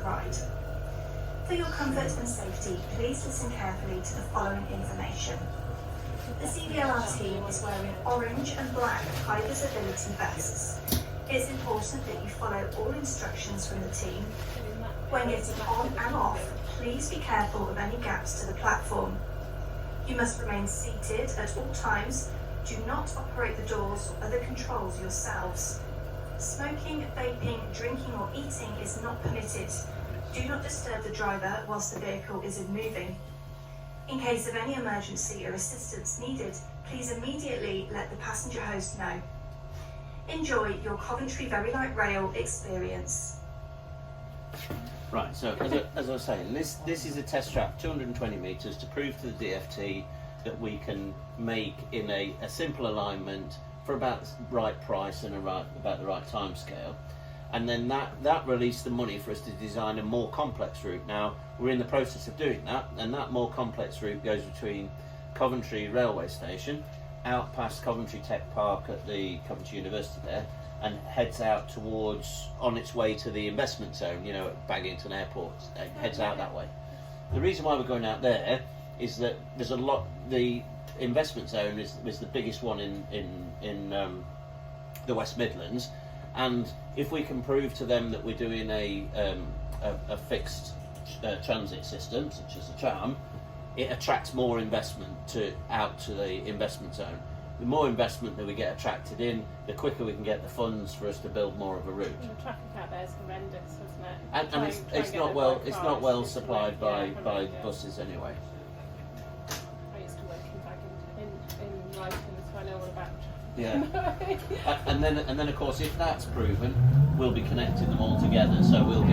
ride. For your comfort and safety, please listen carefully to the following information. The CVLR team is wearing orange and black high visibility vests. It's important that you follow all instructions from the team. When getting on and off, please be careful of any gaps to the platform. You must remain seated at all times. Do not operate the doors or other controls yourselves. Smoking, vaping, drinking or eating is not permitted. Do not disturb the driver whilst the vehicle is moving. In case of any emergency or assistance needed, please immediately let the passenger host know. Enjoy your Coventry Very Light Rail experience. Right, so as I was saying, this is a test track, 220 metres, to prove to the DFT that we can make in a simple alignment for about the right price and about the right time scale. And then that released the money for us to design a more complex route. Now, we're in the process of doing that, and that more complex route goes between Coventry railway station, out past Coventry Tech Park at the Coventry University there, and heads out towards, on its way to the investment zone, you know, at Baggington Airport, heads out that way. The reason why we're going out there is that there's a lot, the investment zone is the biggest one in the West Midlands, and if we can prove to them that we're doing a fixed transit system, such as a tram, it attracts more investment out to the investment zone. The more investment that we get attracted in, the quicker we can get the funds for us to build more of a route. And the traffic out there is horrendous, isn't it? And it's not well supplied by buses anyway. I used to work in Brighton, so I know all about. Yeah. and then of course, if that's proven, we'll be connecting them all together. So we'll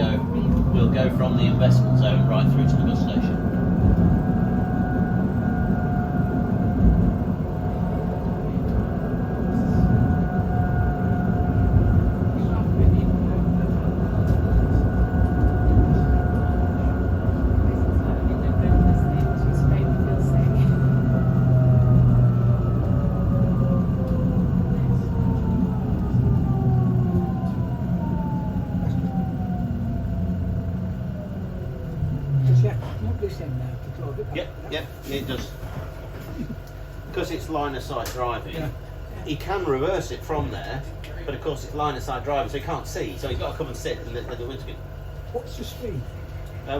go from the investment zone right through to the bus station. Yep, it does. Because it's line of sight driving, he can reverse it from there, but of course it's line of sight driving, so he can't see, so he's got to come and sit at the windscreen. What's the speed?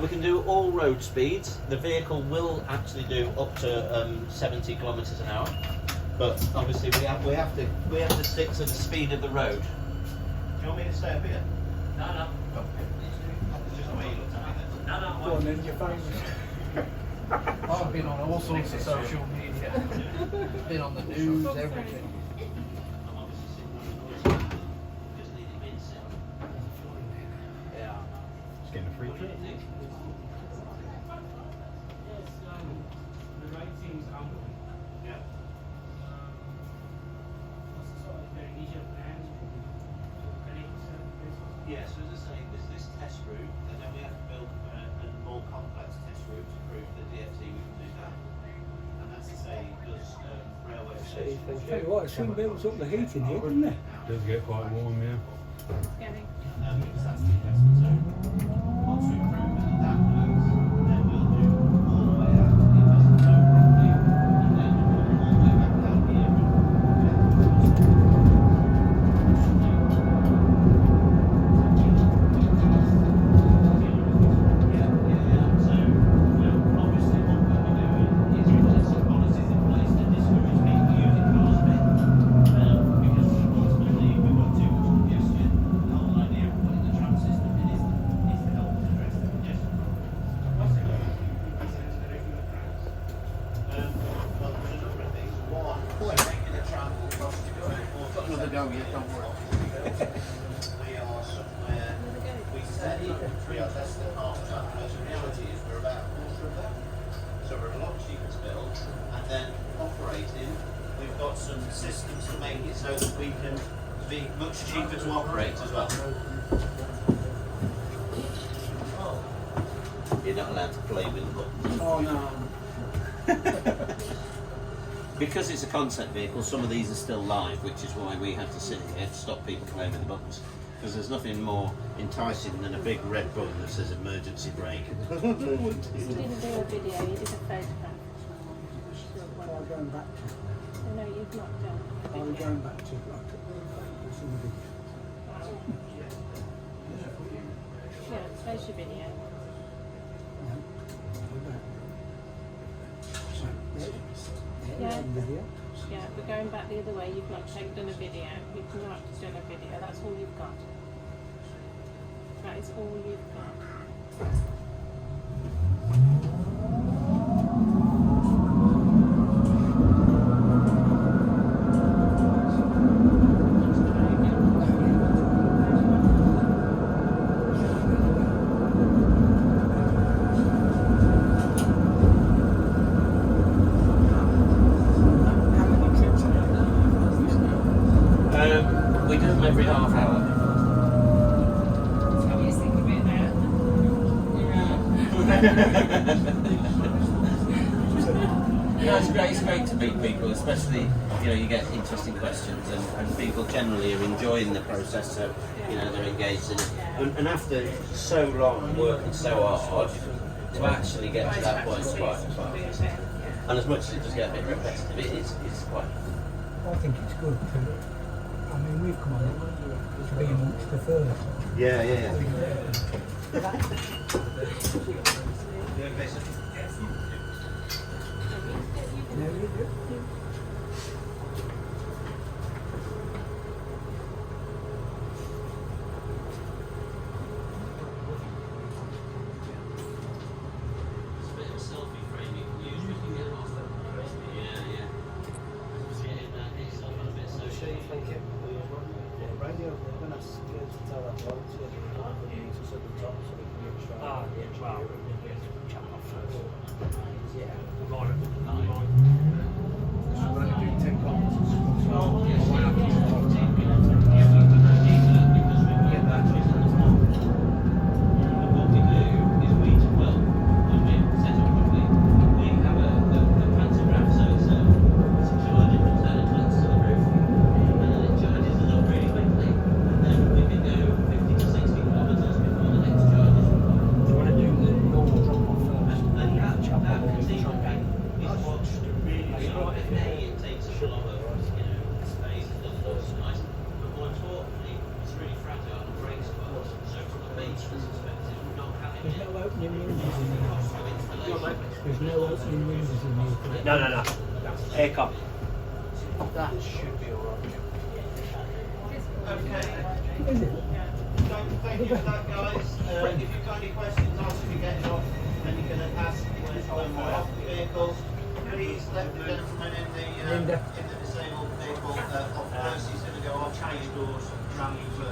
We can do all road speeds. The vehicle will actually do up to 70 kilometres an hour, but obviously we have to stick to the speed of the road. Do you want me to stay up here? No. It's just the way you looked at me then. No. Go on then, you're famous. I've been on all sorts of social media, been on the news, everything. Yeah. Just getting a free trip. Yes, so as I say, there's this test route, and then we have to build a more complex test route to prove the DFT we can do that. And that's to say, does railway stations. Tell you what, it soon builds up the heating here, doesn't it? Does get quite warm, yeah. It's getting. Because that's the investment zone. Once we prove that that works, then we'll do all the way out to the investment zone properly, and then we'll go all the way back down here. Systems to make it so that we can be much cheaper to operate as well. You're not allowed to play with the buttons. Oh no. Because it's a concept vehicle, some of these are still live, which is why we have to sit here to stop people playing with the buttons. Because there's nothing more enticing than a big red button that says emergency brake. You didn't do a video, you did a photograph. Are going back to? No, you've not done a Are we video. going back to? Like, somebody. Yeah, there's your video. No. Go back. So, Yeah. Video. Yeah, we're going back the other way. You've not done a video. You've not done a video. That's all you've got. That is all you've got. We do them every half hour. How you think of it now? It's great to meet people, especially, you get interesting questions and people generally are enjoying the process, so, they're engaged in it. And after so long working so hard, to actually get to that point is quite fun. And as much as it does get a bit repetitive, it's quite fun. I think it's good. I mean, we've come on it to be amongst the first. Yeah. No, you do. It's a bit of a selfie frame you can use, we can get off. Yeah. Just getting yourself on a bit social. There's no opening windows in here. There's no opening windows in here. No. Here, come. That should be alright. Okay. Is it? Thank you for that, guys. If you've got any questions after you're getting off, then you're going to ask when we're off the vehicles. Please let the gentleman in the disabled vehicle off first. He's going to go off, change doors, tram you first.